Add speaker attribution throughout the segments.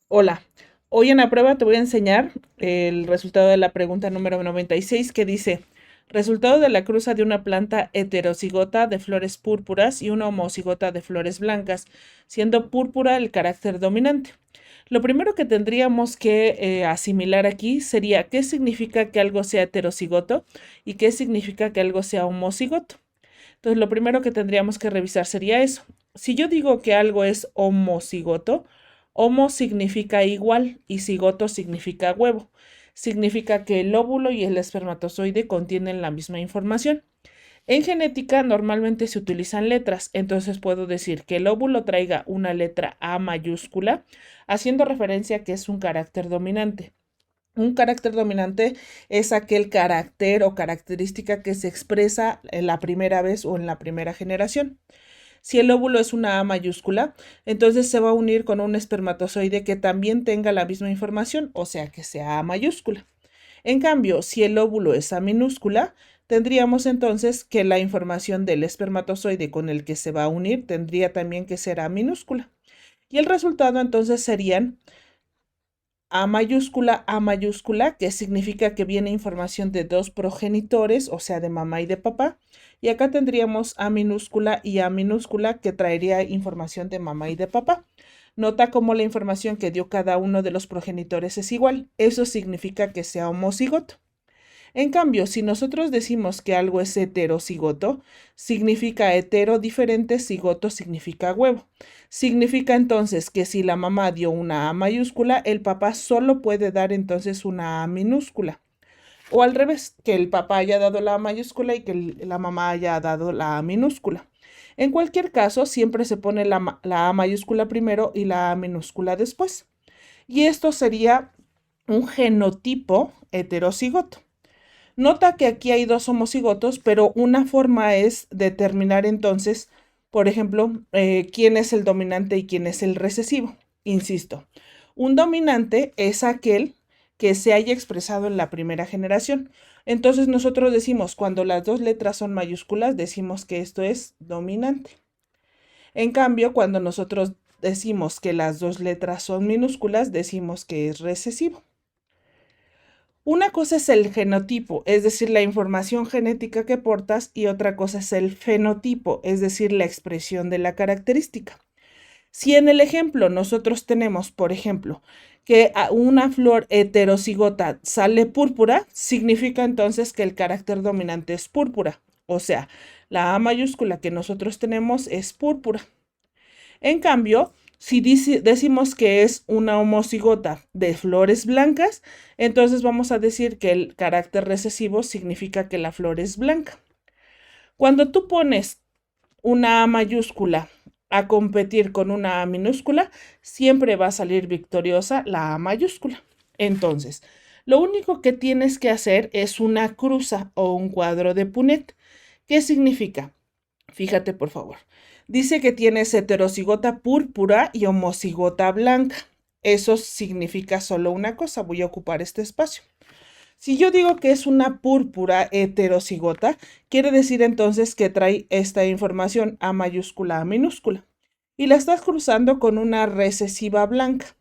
Speaker 1: Hola, hoy en la prueba te voy a enseñar el resultado de la pregunta número 96 que dice, resultado de la cruza de una planta heterocigota de flores púrpuras y una homocigota de flores blancas, siendo púrpura el carácter dominante. Lo primero que tendríamos que asimilar aquí sería qué significa que algo sea heterocigoto y qué significa que algo sea homocigoto. Entonces, lo primero que tendríamos que revisar sería eso. Si yo digo que algo es homocigoto, homo significa igual y cigoto significa huevo. Significa que el óvulo y el espermatozoide contienen la misma información. En genética normalmente se utilizan letras, entonces puedo decir que el óvulo traiga una letra A mayúscula, haciendo referencia a que es un carácter dominante. Un carácter dominante es aquel carácter o característica que se expresa en la primera vez o en la primera generación. Si el óvulo es una A mayúscula, entonces se va a unir con un espermatozoide que también tenga la misma información, o sea que sea A mayúscula. En cambio, si el óvulo es A minúscula, tendríamos entonces que la información del espermatozoide con el que se va a unir tendría también que ser A minúscula. Y el resultado entonces serían A mayúscula, que significa que viene información de dos progenitores, o sea, de mamá y de papá. Y acá tendríamos A minúscula y A minúscula, que traería información de mamá y de papá. Nota cómo la información que dio cada uno de los progenitores es igual. Eso significa que sea homocigoto. En cambio, si nosotros decimos que algo es heterocigoto, significa hetero diferente, cigoto significa huevo. Significa entonces que si la mamá dio una A mayúscula, el papá solo puede dar entonces una A minúscula. O al revés, que el papá haya dado la A mayúscula y que la mamá haya dado la A minúscula. En cualquier caso, siempre se pone la A mayúscula primero y la A minúscula después. Y esto sería un genotipo heterocigoto. Nota que aquí hay dos homocigotos, pero una forma es determinar entonces, por ejemplo, quién es el dominante y quién es el recesivo. Insisto, un dominante es aquel que se haya expresado en la primera generación. Entonces nosotros decimos, cuando las dos letras son mayúsculas, decimos que esto es dominante. En cambio, cuando nosotros decimos que las dos letras son minúsculas, decimos que es recesivo. Una cosa es el genotipo, es decir, la información genética que portas, y otra cosa es el fenotipo, es decir, la expresión de la característica. Si en el ejemplo nosotros tenemos, por ejemplo, que a una flor heterocigota sale púrpura, significa entonces que el carácter dominante es púrpura. O sea, la A mayúscula que nosotros tenemos es púrpura. En cambio, si decimos que es una homocigota de flores blancas, entonces vamos a decir que el carácter recesivo significa que la flor es blanca. Cuando tú pones una A mayúscula a competir con una A minúscula, siempre va a salir victoriosa la A mayúscula. Entonces, lo único que tienes que hacer es una cruza o un cuadro de Punnett. ¿Qué significa? Fíjate, por favor. Dice que tienes heterocigota púrpura y homocigota blanca. Eso significa solo una cosa. Voy a ocupar este espacio. Si yo digo que es una púrpura heterocigota, quiere decir entonces que trae esta información A mayúscula, A minúscula. Y la estás cruzando con una recesiva blanca,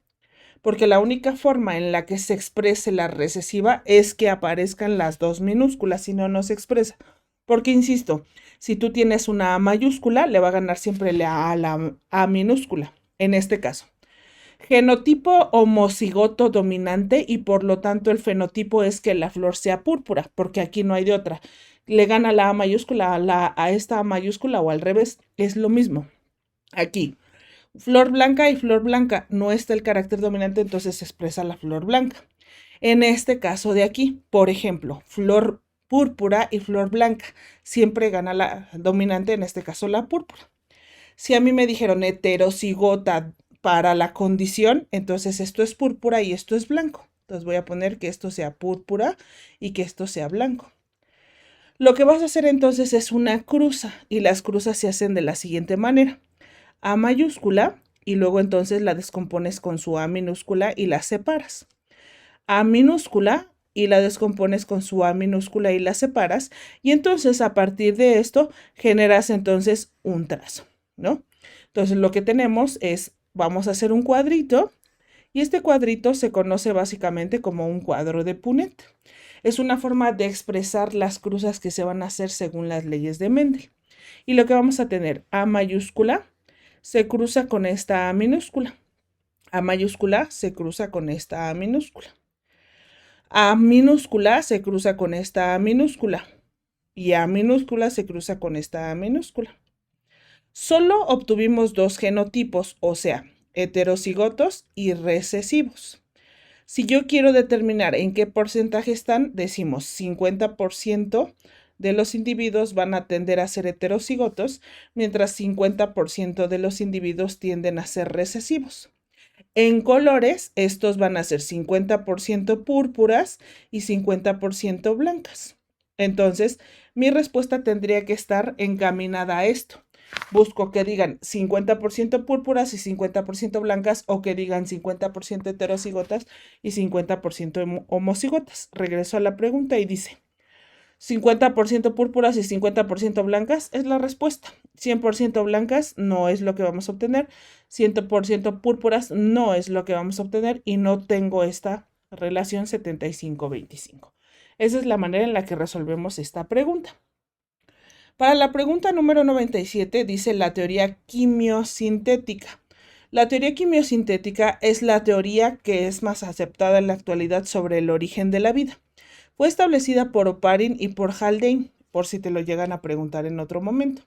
Speaker 1: porque la única forma en la que se exprese la recesiva es que aparezcan las dos minúsculas, si no, no se expresa. Porque, insisto, si tú tienes una A mayúscula, le va a ganar siempre la A minúscula, en este caso. Genotipo homocigoto dominante, y por lo tanto el fenotipo es que la flor sea púrpura, porque aquí no hay de otra. Le gana la A mayúscula a esta A mayúscula, o al revés, es lo mismo. Aquí, flor blanca y flor blanca, no está el carácter dominante, entonces se expresa la flor blanca. En este caso de aquí, por ejemplo, flor púrpura y flor blanca, siempre gana la dominante, en este caso la púrpura. Si a mí me dijeron heterocigota para la condición, entonces esto es púrpura y esto es blanco. Entonces voy a poner que esto sea púrpura y que esto sea blanco. Lo que vas a hacer entonces es una cruza, y las cruzas se hacen de la siguiente manera. A mayúscula, y luego entonces la descompones con su A minúscula y la separas. A minúscula, y la descompones con su A minúscula y la separas. Y entonces a partir de esto generas entonces un trazo, ¿no? Entonces lo que tenemos es, vamos a hacer un cuadrito, Y este cuadrito se conoce básicamente como un cuadro de Punnett. Es una forma de expresar las cruzas que se van a hacer según las leyes de Mendel. Y lo que vamos a tener, A mayúscula se cruza con esta A minúscula. A mayúscula se cruza con esta A minúscula. A minúscula se cruza con esta A minúscula. Y A minúscula se cruza con esta A minúscula. Solo obtuvimos dos genotipos, o sea, heterocigotos y recesivos. Si yo quiero determinar en qué porcentaje están, decimos 50% de los individuos van a tender a ser heterocigotos, mientras 50% de los individuos tienden a ser recesivos. En colores, estos van a ser 50% púrpuras y 50% blancas. Entonces, mi respuesta tendría que estar encaminada a esto. Busco que digan 50% púrpuras y 50% blancas, o que digan 50% heterocigotas y 50% homocigotas. Regreso a la pregunta y dice, 50% púrpuras y 50% blancas es la respuesta. 100% blancas no es lo que vamos a obtener. 100% púrpuras no es lo que vamos a obtener, y no tengo esta relación 75-25. Esa es la manera en la que resolvemos esta pregunta. Para la pregunta número 97 dice la teoría quimiosintética. La teoría quimiosintética es la teoría que es más aceptada en la actualidad sobre el origen de la vida. Fue establecida por Oparin y por Haldane, por si te lo llegan a preguntar en otro momento.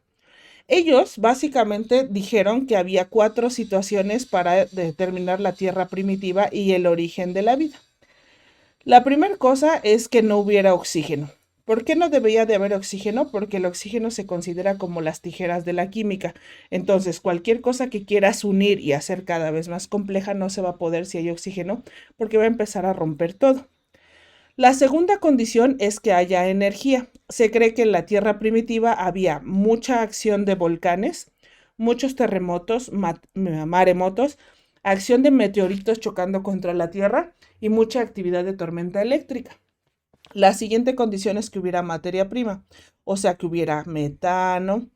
Speaker 1: Ellos básicamente dijeron que había 4 situaciones para determinar la Tierra primitiva y el origen de la vida. La primera cosa es que no hubiera oxígeno. ¿Por qué no debería de haber oxígeno? Porque el oxígeno se considera como las tijeras de la química. Entonces, cualquier cosa que quieras unir y hacer cada vez más compleja no se va a poder si hay oxígeno, porque va a empezar a romper todo. La segunda condición es que haya energía. Se cree que en la Tierra primitiva había mucha acción de volcanes, muchos terremotos, maremotos, acción de meteoritos chocando contra la Tierra y mucha actividad de tormenta eléctrica. La siguiente condición es que hubiera materia prima, o sea, que hubiera metano,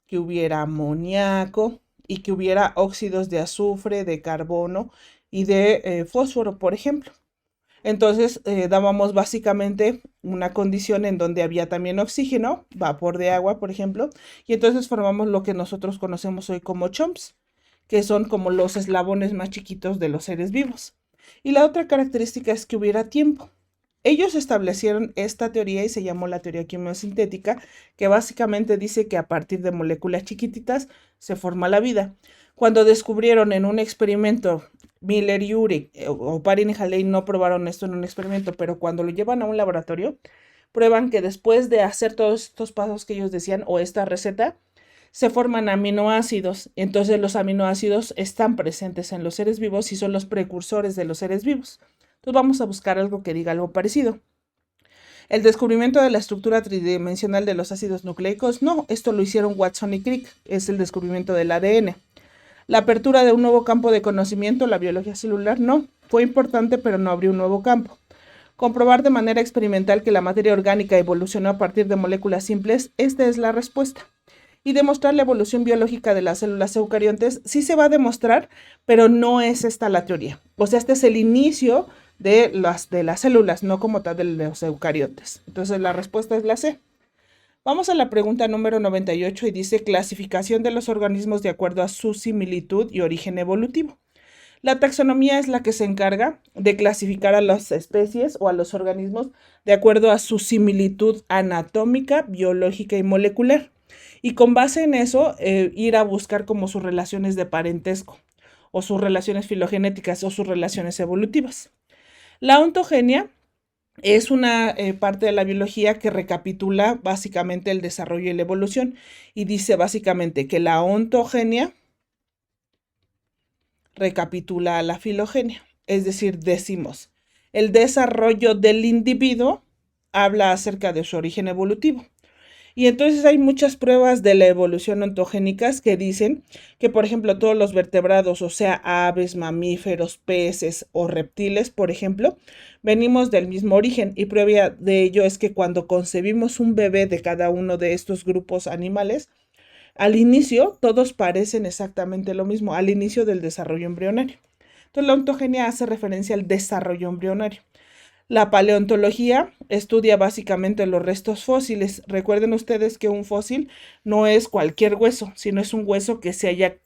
Speaker 1: que hubiera amoníaco y que hubiera óxidos de azufre, de carbono y de fósforo, por ejemplo. Entonces, dábamos básicamente una condición en donde había también oxígeno, vapor de agua, por ejemplo, y entonces formamos lo que nosotros conocemos hoy como chomps, que son como los eslabones más chiquitos de los seres vivos. Y la otra característica es que hubiera tiempo. Ellos establecieron esta teoría y se llamó la teoría quimiosintética, que básicamente dice que a partir de moléculas chiquititas se forma la vida. Cuando descubrieron en un experimento, Miller y Urey, Oparin y Haldane no probaron esto en un experimento, pero cuando lo llevan a un laboratorio, prueban que después de hacer todos estos pasos que ellos decían, o esta receta, se forman aminoácidos. Entonces los aminoácidos están presentes en los seres vivos y son los precursores de los seres vivos. Entonces vamos a buscar algo que diga algo parecido. El descubrimiento de la estructura tridimensional de los ácidos nucleicos, no, esto lo hicieron Watson y Crick, es el descubrimiento del ADN. La apertura de un nuevo campo de conocimiento, la biología celular, no, fue importante pero no abrió un nuevo campo. Comprobar de manera experimental que la materia orgánica evolucionó a partir de moléculas simples, esta es la respuesta. Y demostrar la evolución biológica de las células eucariontes, sí se va a demostrar, pero no es esta la teoría. O sea, este es el inicio de las células, no como tal de los eucariontes. Entonces la respuesta es la C. Vamos a la pregunta número 98 y dice clasificación de los organismos de acuerdo a su similitud y origen evolutivo. La taxonomía es la que se encarga de clasificar a las especies o a los organismos de acuerdo a su similitud anatómica, biológica y molecular. Y con base en eso, ir a buscar como sus relaciones de parentesco, o sus relaciones filogenéticas, o sus relaciones evolutivas. La ontogenia es una parte de la biología que recapitula básicamente el desarrollo y la evolución, y dice básicamente que la ontogenia recapitula a la filogenia. Es decir, decimos, el desarrollo del individuo habla acerca de su origen evolutivo. Y entonces hay muchas pruebas de la evolución ontogénicas que dicen que, por ejemplo, todos los vertebrados, o sea, aves, mamíferos, peces o reptiles, por ejemplo, venimos del mismo origen. Y prueba de ello es que cuando concebimos un bebé de cada uno de estos grupos animales, al inicio todos parecen exactamente lo mismo, al inicio del desarrollo embrionario. Entonces, la ontogenia hace referencia al desarrollo embrionario. La paleontología estudia básicamente los restos fósiles. Recuerden ustedes que un fósil no es cualquier hueso, sino es un hueso que se haya,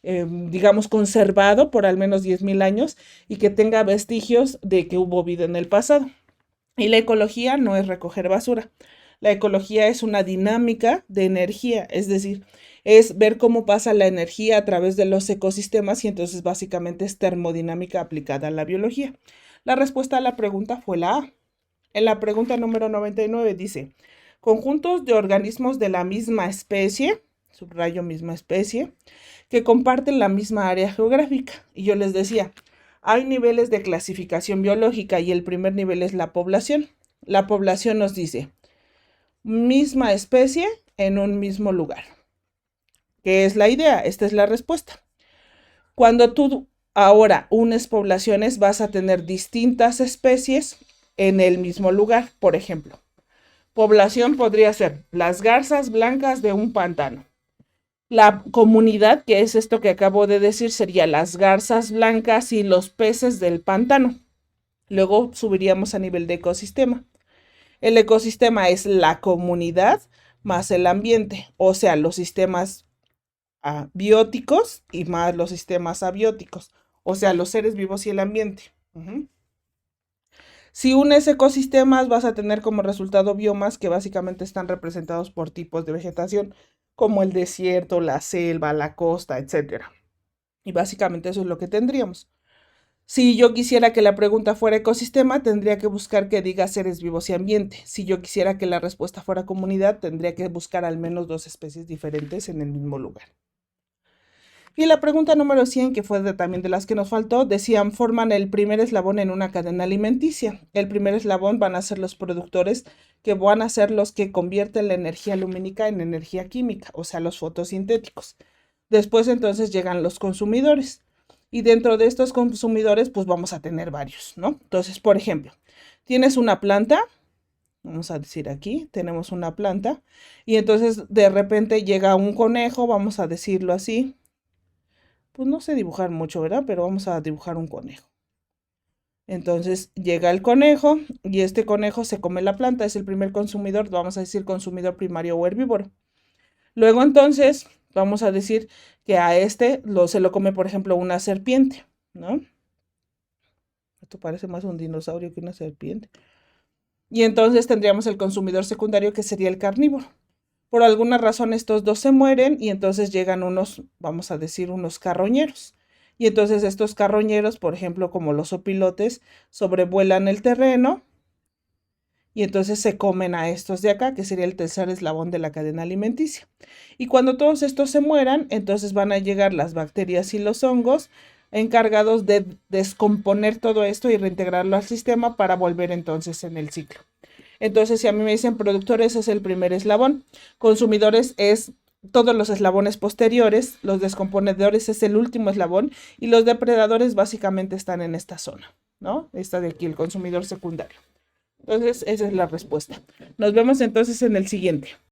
Speaker 1: digamos, conservado por al menos 10.000 años y que tenga vestigios de que hubo vida en el pasado. Y la ecología no es recoger basura. La ecología es una dinámica de energía, es decir, es ver cómo pasa la energía a través de los ecosistemas y entonces básicamente es termodinámica aplicada a la biología. La respuesta a la pregunta fue la A. En la pregunta número 99 dice, conjuntos de organismos de la misma especie, subrayo misma especie, que comparten la misma área geográfica. Y yo les decía, hay niveles de clasificación biológica y el primer nivel es la población. La población nos dice, misma especie en un mismo lugar. ¿Qué es la idea? Esta es la respuesta. Cuando tú ahora unes poblaciones, vas a tener distintas especies en el mismo lugar. Por ejemplo, población podría ser las garzas blancas de un pantano. La comunidad, que es esto que acabo de decir, sería las garzas blancas y los peces del pantano. Luego subiríamos a nivel de ecosistema. El ecosistema es la comunidad más el ambiente, o sea, los sistemas bióticos y más los sistemas abióticos, o sea, los seres vivos y el ambiente. Si unes ecosistemas, vas a tener como resultado biomas que básicamente están representados por tipos de vegetación, como el desierto, la selva, la costa, etc. Y básicamente eso es lo que tendríamos. Si yo quisiera que la pregunta fuera ecosistema, tendría que buscar que diga seres vivos y ambiente. Si yo quisiera que la respuesta fuera comunidad, tendría que buscar al menos 2 especies diferentes en el mismo lugar. Y la pregunta número 100, que fue también de las que nos faltó, decían, forman el primer eslabón en una cadena alimenticia. El primer eslabón van a ser los productores, que van a ser los que convierten la energía lumínica en energía química, o sea, los fotosintéticos. Después entonces llegan los consumidores. Y dentro de estos consumidores, pues vamos a tener varios, ¿no? Entonces, por ejemplo, tienes una planta, vamos a decir aquí, tenemos una planta, y entonces de repente llega un conejo, vamos a decirlo así. Pues no sé dibujar mucho, ¿verdad? Pero vamos a dibujar un conejo. Entonces llega el conejo y este conejo se come la planta, es el primer consumidor, vamos a decir consumidor primario o herbívoro. Luego entonces vamos a decir que a este se lo come, por ejemplo, una serpiente, ¿no? Esto parece más un dinosaurio que una serpiente. Y entonces tendríamos el consumidor secundario que sería el carnívoro. Por alguna razón estos dos se mueren y entonces llegan unos, vamos a decir, unos carroñeros. Y entonces estos carroñeros, por ejemplo, como los opilotes, sobrevuelan el terreno y entonces se comen a estos de acá, que sería el tercer eslabón de la cadena alimenticia. Y cuando todos estos se mueran, entonces van a llegar las bacterias y los hongos encargados de descomponer todo esto y reintegrarlo al sistema para volver entonces en el ciclo. Entonces, si a mí me dicen productores es el primer eslabón, consumidores es todos los eslabones posteriores, los descomponedores es el último eslabón y los depredadores básicamente están en esta zona, ¿no? Esta de aquí, el consumidor secundario. Entonces, esa es la respuesta. Nos vemos entonces en el siguiente.